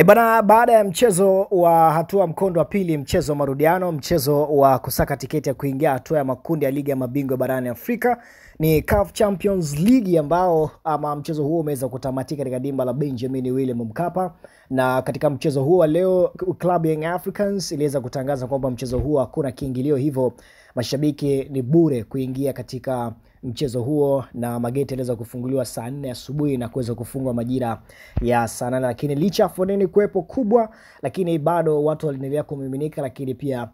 Bana, baada ya mchezo wa hatua mkondo wa pili, mchezo wa marudiano, mchezo wa kusaka tiketi ya kuingia hatua ya makundi ya ligi ya mabingwa barani Afrika, ni CAF Champions League ambao mchezo huo umeweza kutamatika katika dimba la Benjamin William Mkapa. Na katika mchezo huo leo klabu ya Young Africans iliweza kutangaza kwamba mchezo huo hakuna kiingilio, hivyo mashabiki ni bure kuingia katika mchezo huo, na mageti yaliweza kufunguliwa saa 4 asubuhi na kuweza kufungwa majira ya saa 8. Lakini licha ya foleni kuwepo kubwa, lakini bado watu waliendelea kumiminika, lakini pia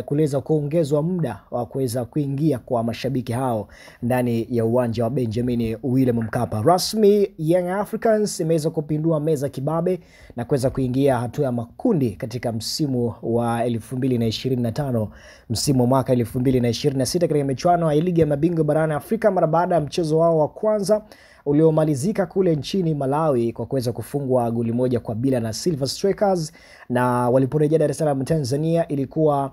kuweza kuongezwa muda wa kuweza kuingia kwa mashabiki hao ndani ya uwanja wa Benjamin William Mkapa. Rasmi Young Africans imeweza kupindua meza kibabe na kuweza kuingia hatua ya makundi katika msimu wa 2025, msimu mwaka 2026 katika michuano ya ligi ya mabingwa barani Afrika, mara baada ya mchezo wao wa kwanza uliomalizika kule nchini Malawi kwa kuweza kufungwa goli 1-0 na Silver Strikers. Na waliporejea Dar es Salaam Tanzania, ilikuwa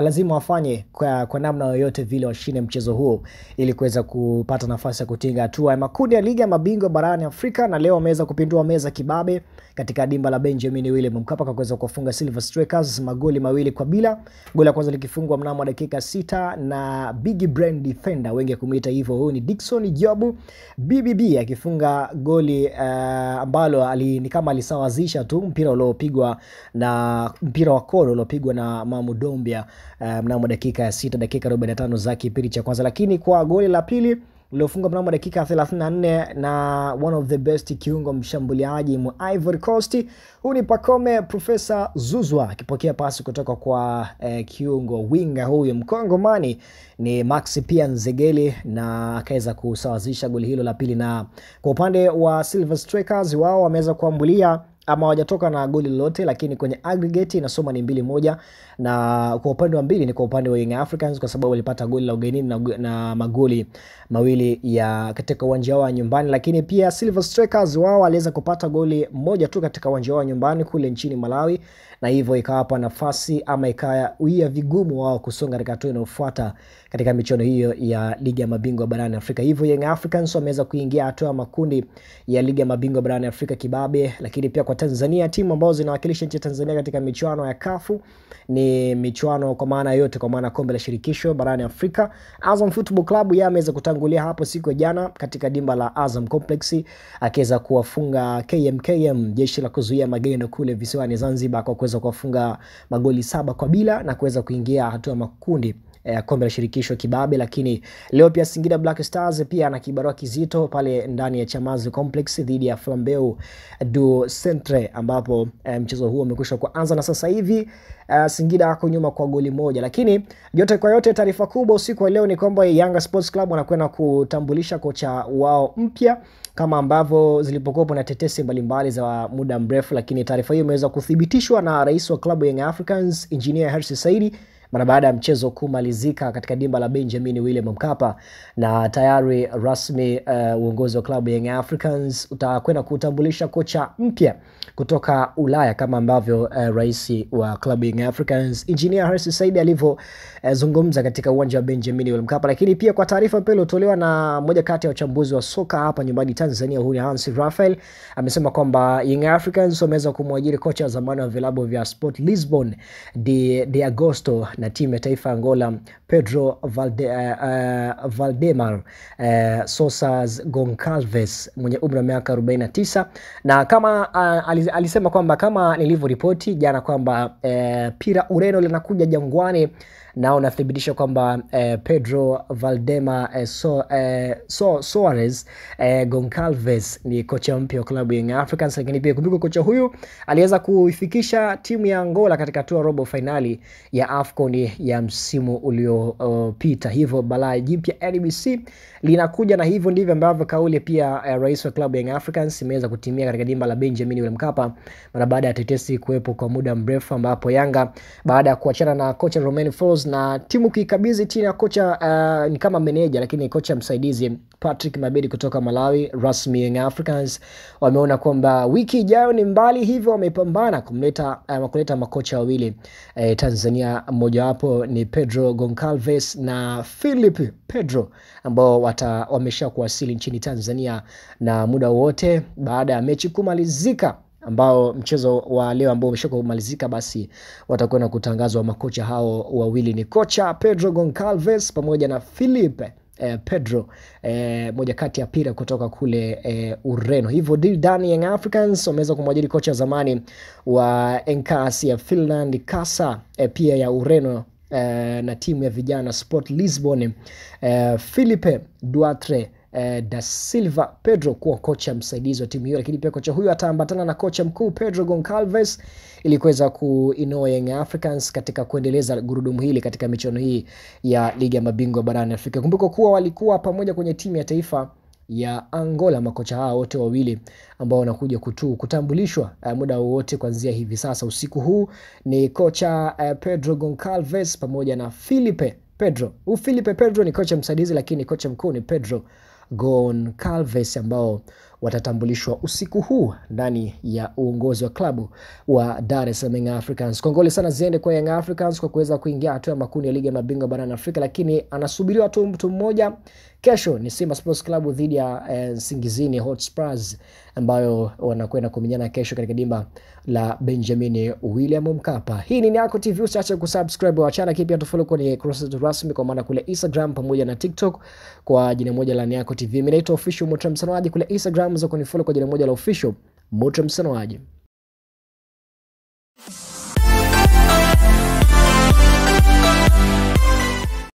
lazima wafanye kwa namna yoyote vile washinde mchezo huo ili kuweza kupata nafasi ya kutinga hatua ya makundi ya ligi ya mabingwa barani Afrika. Na leo wameweza kupindua meza kibabe katika dimba la Benjamin William Mkapa kwa kuweza kufunga Silver Strikers magoli 2-0. Goli la kwanza likifungwa mnamo dakika 6 na Big Brain defender, wengi kumuita hivyo, huyu ni Dickson Jobu BBB, akifunga goli ambalo ni kama alisawazisha tu mpira uliopigwa na mpira wa kolo uliopigwa na Mamu Dombia mnamo dakika 6, dakika 45 za kipindi cha kwanza. Lakini kwa goli la pili lililofunga mnamo dakika 34 na one of the best kiungo mshambuliaji mu Ivory Coast, huyu ni Pacome Professor Zuzwa, akipokea pasi kutoka kwa kiungo winga huyu Mkongomani ni Maxi Pia Nzegeli, na akaweza kusawazisha goli hilo la pili. Na kwa upande wa Silver Strikers, wao wameweza kuambulia ama hawajatoka na goli lolote, lakini kwenye aggregate inasoma ni 2-1. Na kwa upande wa mbili ni kwa upande wa Young Africans, kwa sababu walipata goli la ugenini na magoli mawili ya katika uwanja wa nyumbani. Lakini pia Silver Strikers wao waliweza kupata goli moja tu katika uwanja wa nyumbani kule nchini Malawi, na hivyo ikawapa nafasi ama ikawia vigumu wao kusonga katika hatua inayofuata katika michuano hiyo ya ligi ya mabingwa barani Afrika. Hivyo Young Africans wameweza kuingia hatua ya makundi ya ligi ya mabingwa barani Afrika kibabe. Lakini pia kwa Tanzania, timu ambazo zinawakilisha nchi ya Tanzania katika michuano ya CAF ni michuano kwa maana yote, kwa maana kombe la shirikisho barani Afrika. Azam Football Club yeye ameweza kutangulia hapo siku ya jana katika dimba la Azam Complex, akiweza kuwafunga KMKM, jeshi la kuzuia magendo kule visiwani Zanzibar, kwa kuweza kuwafunga magoli 7-0 na kuweza kuingia hatua makundi kombe la shirikisho kibabe. Lakini leo pia Singida Black Stars pia ana kibarua kizito pale ndani ya Chamazi Complex dhidi ya Flambeu du Centre, ambapo mchezo huo umekwisha kuanza na sasa hivi Singida wako nyuma kwa goli 1. Lakini yote kwa yote, taarifa kubwa usiku wa leo ni kwamba Yanga Sports Club wanakwenda kutambulisha kocha wao mpya, kama ambavyo zilipokuwa na tetesi mbalimbali za muda mrefu. Lakini taarifa hiyo imeweza kuthibitishwa na rais wa klabu Young Africans Engineer Hersi Saidi mara baada ya mchezo kumalizika katika dimba la Benjamin William Mkapa. Na tayari rasmi uongozi wa klabu Young Africans utakwenda kutambulisha kocha mpya kutoka Ulaya, kama ambavyo rais wa klabu Young Africans Engineer Hersi Saidi alivyozungumza katika uwanja wa Benjamin William Mkapa. Lakini pia kwa taarifa pia iliyotolewa na moja kati ya wachambuzi wa soka hapa nyumbani Tanzania, huyu Hansi Rafael, amesema kwamba Young Africans wameweza kumwajiri kocha wa zamani wa vilabu vya Sport Lisbon de Agosto na timu ya taifa Angola Pedro Valdemar Sosas Goncalves mwenye umri wa miaka 49. Na kama alisema kwamba kama nilivyoripoti jana kwamba pira Ureno linakuja Jangwani, na unathibitisha kwamba Pedro Valdemar Soares Goncalves ni kocha mpya wa klabu ya Young Africans. Lakini pia kumbuka kocha huyu aliweza kuifikisha timu ya Angola katika hatua robo finali ya AFCON ya msimu uliopita. Hivyo balaa jipya NBC linakuja, na hivyo ndivyo ambavyo kauli pia rais wa klabu ya Young Africans imeweza kutimia katika dimba la Benjamin William Mkapa mara baada ya tetesi kuwepo kwa muda mrefu, ambapo Yanga baada ya kuachana na kocha Romain Folz na timu kuikabidhi chini ya kocha ni kama meneja, lakini kocha msaidizi Patrick Mabedi kutoka Malawi, rasmi Young Africans wameona kwamba wiki ijayo ni mbali, hivyo wamepambana kuleta makocha wawili Tanzania. Mmoja wapo ni Pedro Goncalves na Philip Pedro, ambao wamesha kuwasili nchini Tanzania, na muda wote baada ya mechi kumalizika ambao mchezo wa leo ambao umeshakumalizika, basi watakwenda kutangazwa makocha hao wawili. Ni kocha Pedro Goncalves pamoja na Felipe Pedro, moja kati ya pira kutoka kule Ureno. Hivyo ndani Young Africans wameweza kumwajiri kocha zamani wa Encasi ya Finland, Kasa pia ya Ureno, na timu ya vijana Sport Lisbon, Felipe Duarte da Silva Pedro kuwa kocha msaidizi wa timu hiyo. Lakini pia kocha huyo ataambatana na kocha mkuu Pedro Goncalves ili kuweza kuinoa Young Africans katika kuendeleza gurudumu hili katika michuano hii ya ligi ya mabingwa barani Afrika. Kumbuka kuwa walikuwa pamoja kwenye timu ya taifa ya Angola, makocha hao wote wawili ambao wanakuja kutambulishwa muda wote kuanzia hivi sasa. Usiku huu ni kocha Pedro Goncalves pamoja na Felipe Pedro. Felipe Pedro ni kocha msaidizi, lakini kocha mkuu ni Pedro Goncalves ambao watatambulishwa usiku huu ndani ya uongozi wa klabu wa Dar es Salaam Young Africans. Kongole sana ziende kwa Young Africans kwa kuweza kuingia hatua ya makundi ya ligi ya mabingwa barani Afrika, lakini anasubiriwa tu mtu mmoja. Kesho ni Simba Sports Club dhidi ya Singizini Hotspurs ambayo wanakwenda kumenyana kesho katika dimba la Benjamin William Mkapa. Hii ni Niako TV, usiache kusubscribe wa channel, pia tufollow kwenye kurasa rasmi kwa maana kule Instagram pamoja na TikTok kwa jina moja la Niako TV. Mimi naitwa Official Motra Msanawaji kule Instagram, za kunifollow kwa jina moja la Official Motra Msanawaji.